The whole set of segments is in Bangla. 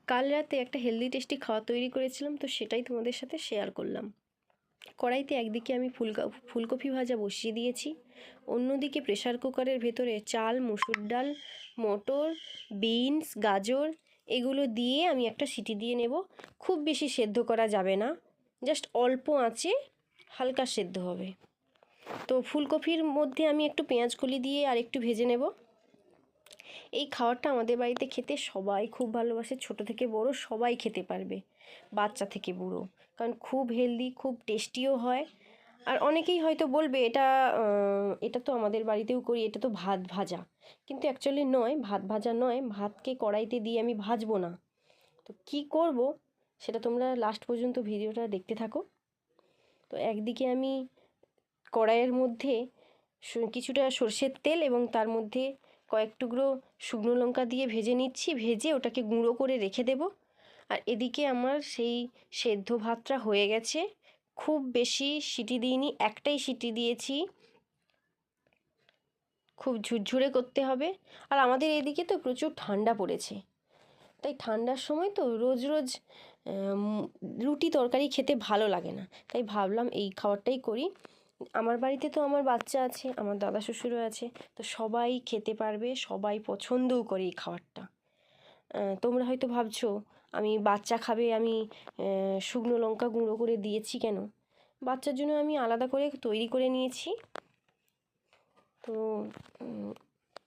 কাল রাতে একটা হেলদি টেস্টি খাওয়া তৈরি করেছিলাম, তো সেটাই তোমাদের সাথে শেয়ার করলাম। কড়াইতে একদিকে আমি ফুলকপি ভাজা বসিয়ে দিয়েছি, অন্যদিকে প্রেসার কুকারের ভেতরে চাল, মুসুর ডাল, মটর, বিনস, গাজর এগুলো দিয়ে আমি একটা সিটি দিয়ে নেব। খুব বেশি সেদ্ধ করা যাবে না, জাস্ট অল্প আঁচে হালকা সেদ্ধ হবে। তো ফুলকপির মধ্যে আমি একটু পেঁয়াজ কলি দিয়ে আর একটু ভেজে নেব। এই খাবারটা আমাদের বাড়িতে খেতে সবাই খুব ভালোবাসে, ছোট থেকে বড় সবাই খেতে পারবে, বাচ্চা থেকে বুড়ো, কারণ খুব হেলদি, খুব টেস্টিও হয়। আর অনেকেই হয়তো বলবে এটা তো আমাদের বাড়িতেও করি, এটা তো ভাত ভাজা, কিন্তু অ্যাকচুয়ালি নয়, ভাত ভাজা নয়, ভাতকে কড়াইতে দিয়ে আমি ভাজবো না। তো কি করব সেটা তোমরা লাস্ট পর্যন্ত ভিডিওটা দেখতে থাকো। তো একদিকে আমি কড়াইয়ের মধ্যে কিছুটা সর্ষের তেল এবং তার মধ্যে কয়েক টুকরো শুকনো লঙ্কা দিয়ে ভেজে নিচ্ছি, ভেজে ওটাকে গুঁড়ো করে রেখে দেব। আর এদিকে আমার সেই সেদ্ধ ভাতটা হয়ে গেছে, খুব বেশি সিটি দিইনি, একটাই সিটি দিয়েছি, খুব ঝুরঝুরে করতে হবে। আর আমাদের এদিকে তো প্রচুর ঠান্ডা পড়েছে, তাই ঠান্ডার সময় তো রোজ রোজ রুটি তরকারি খেতে ভালো লাগে না, তাই ভাবলাম এই খাবারটাই করি। আমার বাড়িতে তো আমার বাচ্চা আছে, আমার দাদা শ্বশুরও আছে, তো সবাই খেতে পারবে, সবাই পছন্দও করে এই খাবারটা। তোমরা হয়তো ভাবছো আমি বাচ্চা খাবে, আমি শুকনো লঙ্কা গুঁড়ো করে দিয়েছি কেন। বাচ্চার জন্য আমি আলাদা করে তৈরি করে নিয়েছি। তো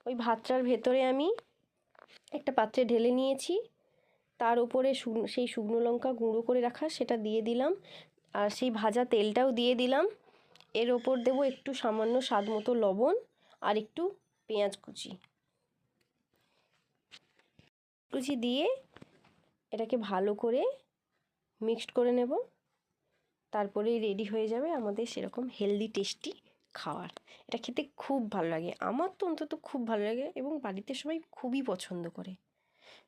ওই ভাতটার ভেতরে আমি একটা পাত্রে ঢেলে নিয়েছি, তার উপরে সেই শুকনো লঙ্কা গুঁড়ো করে রাখা সেটা দিয়ে দিলাম, আর সেই ভাজা তেলটাও দিয়ে দিলাম। এর ওপর দেবো একটু সামান্য স্বাদ মতো লবণ আর একটু পেঁয়াজ কুচি দিয়ে এটাকে ভালো করে মিক্সড করে নেব। তারপরেই রেডি হয়ে যাবে আমাদের সেরকম হেলদি টেস্টি খাবার। এটা খেতে খুব ভালো লাগে, আমার তো অন্তত খুব ভালো লাগে, এবং বাড়িতে সবাই খুবই পছন্দ করে।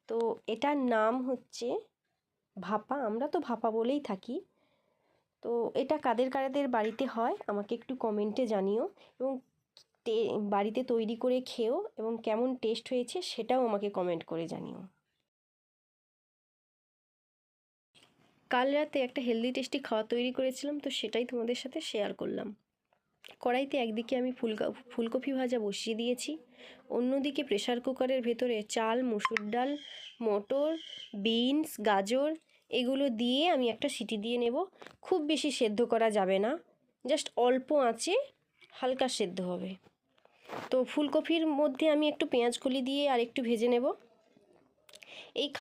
তো এটার নাম হচ্ছে ভাপা, আমরা তো ভাপা বলেই থাকি। তো এটা কাদের কাদের বাড়িতে হয় আমাকে একটু কমেন্টে জানিও, এবং বাড়িতে তৈরি করে খেও এবং কেমন টেস্ট হয়েছে সেটাও আমাকে কমেন্ট করে জানিও। কাল রাতে একটা হেলদি টেস্টি খাওয়া তৈরি করেছিলাম, তো সেটাই তোমাদের সাথে শেয়ার করলাম। কড়াইতে একদিকে আমি ফুলকপি ভাজা বসিয়ে দিয়েছি, অন্যদিকে প্রেসার কুকারের ভেতরে চাল, মুসুর ডাল, মটর, বিনস, গাজর এগুলো দিয়ে আমি একটা সিটি দিয়ে নেব। খুব বেশি সেদ্ধ করা যাবে না, জাস্ট অল্প আঁচে হালকা সেদ্ধ হবে। তো ফুলকপির মধ্যে আমি একটু পেঁয়াজ কলি দিয়ে আর একটু ভেজে নেব। এই